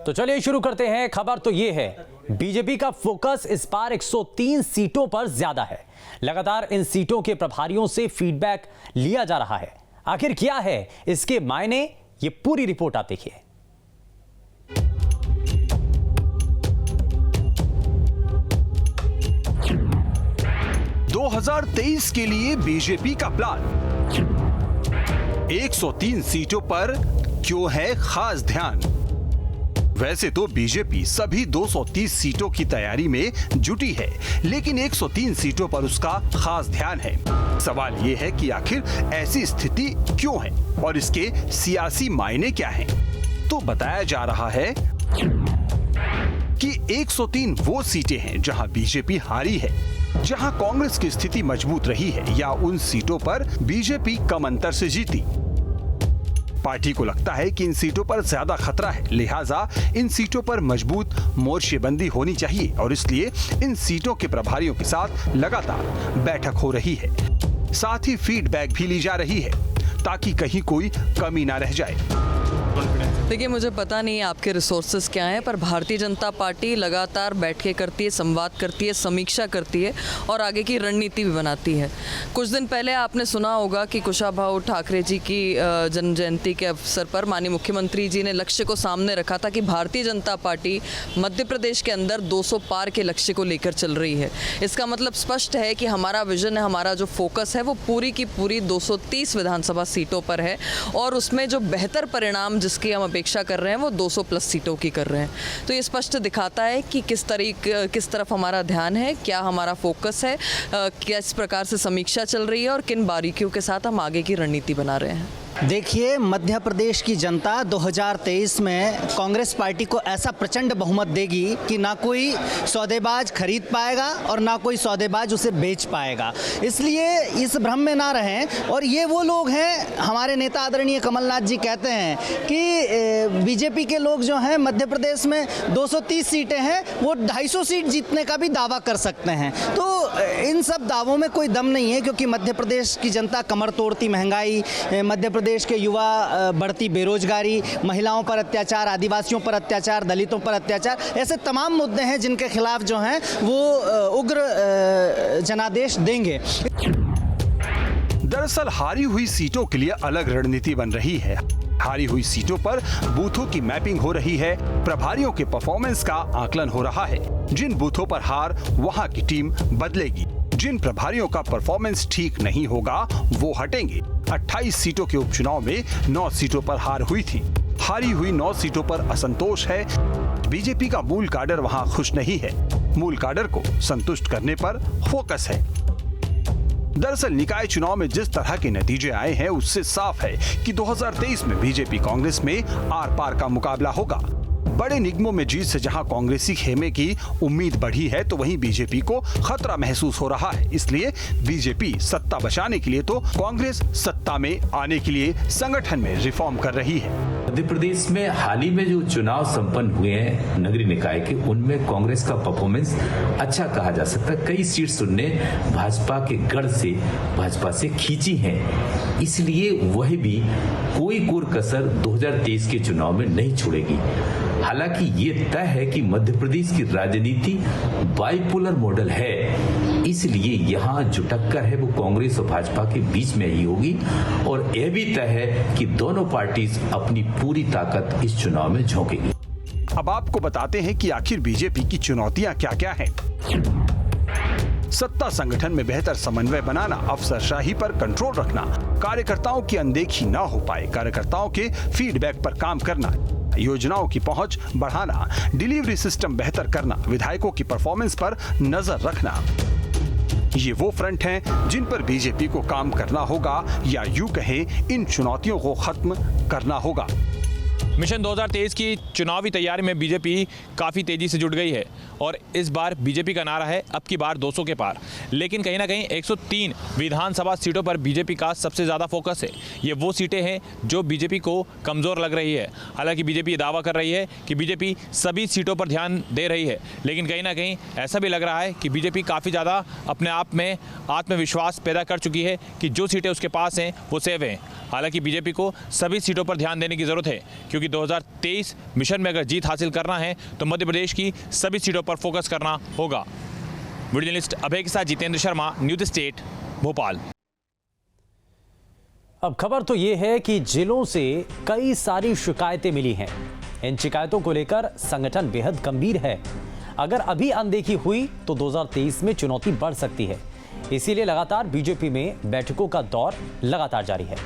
तो चलिए शुरू करते हैं। खबर तो यह है, बीजेपी का फोकस इस बार 103 सीटों पर ज्यादा है। लगातार इन सीटों के प्रभारियों से फीडबैक लिया जा रहा है। आखिर क्या है इसके मायने, ये पूरी रिपोर्ट आप देखिए। (2023) के लिए बीजेपी का प्लान। 103 सीटों पर क्यों है खास ध्यान? वैसे तो बीजेपी सभी 230 सीटों की तैयारी में जुटी है, लेकिन 103 सीटों पर उसका खास ध्यान है। सवाल ये है कि आखिर ऐसी स्थिति क्यों है और इसके सियासी मायने क्या हैं? तो बताया जा रहा है कि 103 वो सीटें हैं जहां बीजेपी हारी है, जहां कांग्रेस की स्थिति मजबूत रही है, या उन सीटों पर बीजेपी कम अंतर से जीती। पार्टी को लगता है कि इन सीटों पर ज्यादा खतरा है, लिहाजा इन सीटों पर मजबूत मोर्चेबंदी होनी चाहिए और इसलिए इन सीटों के प्रभारियों के साथ लगातार बैठक हो रही है। साथ ही फीडबैक भी ली जा रही है ताकि कहीं कोई कमी ना रह जाए। देखिए, मुझे पता नहीं आपके रिसोर्सेज क्या हैं, पर भारतीय जनता पार्टी लगातार बैठकें करती है, संवाद करती है, समीक्षा करती है और आगे की रणनीति भी बनाती है। कुछ दिन पहले आपने सुना होगा कि कुशाभाऊ ठाकरे जी की जन्म जयंती के अवसर पर माननीय मुख्यमंत्री जी ने लक्ष्य को सामने रखा था कि भारतीय जनता पार्टी मध्य प्रदेश के अंदर 200 पार के लक्ष्य को लेकर चल रही है। इसका मतलब स्पष्ट है कि हमारा विजन है, हमारा जो फोकस है वो पूरी की पूरी 230 विधानसभा सीटों पर है और उसमें जो बेहतर परिणाम जिसकी हम अपेक्षा कर रहे हैं वो 200 प्लस सीटों की कर रहे हैं। तो ये स्पष्ट दिखाता है कि किस तरफ हमारा ध्यान है, क्या हमारा फोकस है, किस प्रकार से समीक्षा चल रही है और किन बारीकियों के साथ हम आगे की रणनीति बना रहे हैं। देखिए, मध्य प्रदेश की जनता 2023 में कांग्रेस पार्टी को ऐसा प्रचंड बहुमत देगी कि ना कोई सौदेबाज खरीद पाएगा और ना कोई सौदेबाज उसे बेच पाएगा। इसलिए इस भ्रम में ना रहें। और ये वो लोग हैं, हमारे नेता आदरणीय कमलनाथ जी कहते हैं कि बीजेपी के लोग जो हैं मध्य प्रदेश में 230 सीटें हैं, वो 250 सीट जीतने का भी दावा कर सकते हैं। तो इन सब दावों में कोई दम नहीं है, क्योंकि मध्य प्रदेश की जनता कमर तोड़ती महंगाई, मध्य प्रदेश के युवा बढ़ती बेरोजगारी, महिलाओं पर अत्याचार, आदिवासियों पर अत्याचार, दलितों पर अत्याचार, ऐसे तमाम मुद्दे हैं जिनके खिलाफ जो हैं वो उग्र जनादेश देंगे। दरअसल हारी हुई सीटों के लिए अलग रणनीति बन रही है। हारी हुई सीटों पर बूथों की मैपिंग हो रही है, प्रभारियों के परफॉर्मेंस का आकलन हो रहा है। जिन बूथों पर हार, वहां की टीम बदलेगी। जिन प्रभारियों का परफॉर्मेंस ठीक नहीं होगा वो हटेंगे। 28 सीटों के उपचुनाव में 9 सीटों पर हार हुई थी। हारी हुई 9 सीटों पर असंतोष है। बीजेपी का मूल काडर वहां खुश नहीं है। मूल काडर को संतुष्ट करने पर फोकस है। दरअसल निकाय चुनाव में जिस तरह के नतीजे आए हैं उससे साफ है कि 2023 में बीजेपी कांग्रेस में आर पार का मुकाबला होगा। बड़े निगमों में जीत से जहां कांग्रेसी खेमे की उम्मीद बढ़ी है, तो वहीं बीजेपी को खतरा महसूस हो रहा है। इसलिए बीजेपी सत्ता बचाने के लिए तो कांग्रेस सत्ता में आने के लिए संगठन में रिफॉर्म कर रही है। मध्य प्रदेश में हाल ही में जो चुनाव संपन्न हुए हैं नगरीय निकाय के, उनमें कांग्रेस का परफॉर्मेंस अच्छा कहा जा सकता है। कई सीट्स उनने भाजपा के गढ़ से, भाजपा से खींची हैं, इसलिए वह भी कोई कोर कसर 2023 के चुनाव में नहीं छोड़ेगी। हालांकि ये तय है कि मध्य प्रदेश की राजनीति बाइपोलर मॉडल है, इसलिए यहाँ जो टक्कर है वो कांग्रेस और भाजपा के बीच में ही होगी और यह भी तय है कि दोनों पार्टीज अपनी पूरी ताकत इस चुनाव में झोंकेगी। अब आपको बताते हैं कि आखिर बीजेपी की चुनौतियां क्या क्या हैं। सत्ता संगठन में बेहतर समन्वय बनाना, अफसरशाही पर कंट्रोल रखना, कार्यकर्ताओं की अनदेखी न हो पाए, कार्यकर्ताओं के फीडबैक पर काम करना, योजनाओं की पहुंच बढ़ाना, डिलीवरी सिस्टम बेहतर करना, विधायकों की परफॉर्मेंस पर नजर रखना। ये वो फ्रंट हैं जिन पर बीजेपी को काम करना होगा, या यूं कहें इन चुनौतियों को खत्म करना होगा। मिशन 2023 की चुनावी तैयारी में बीजेपी काफ़ी तेज़ी से जुट गई है और इस बार बीजेपी का नारा है अब की बार 200 के पार। लेकिन कहीं ना कहीं 103 विधानसभा सीटों पर बीजेपी का सबसे ज़्यादा फोकस है। ये वो सीटें हैं जो बीजेपी को कमज़ोर लग रही है। हालांकि बीजेपी ये दावा कर रही है कि बीजेपी सभी सीटों पर ध्यान दे रही है, लेकिन कहीं ना कहीं ऐसा भी लग रहा है कि बीजेपी काफ़ी ज़्यादा अपने आप में आत्मविश्वास पैदा कर चुकी है कि जो सीटें उसके पास हैं वो सेव हैं। हालांकि बीजेपी को सभी सीटों पर ध्यान देने की ज़रूरत है, क्योंकि क्योंकि 2023 मिशन में अगर जीत हासिल करना है तो मध्य प्रदेश की सभी सीटों पर फोकस करना होगा। वीडियो जर्नलिस्ट अभय के साथ जितेंद्र शर्मा, न्यूज स्टेट, भोपाल। अब खबर तो ये है कि जिलों से कई सारी शिकायतें मिली हैं। इन शिकायतों को लेकर संगठन बेहद गंभीर है। अगर अभी अनदेखी हुई तो 2023 में चुनौती बढ़ सकती है। इसीलिए लगातार बीजेपी में बैठकों का दौर लगातार जारी है।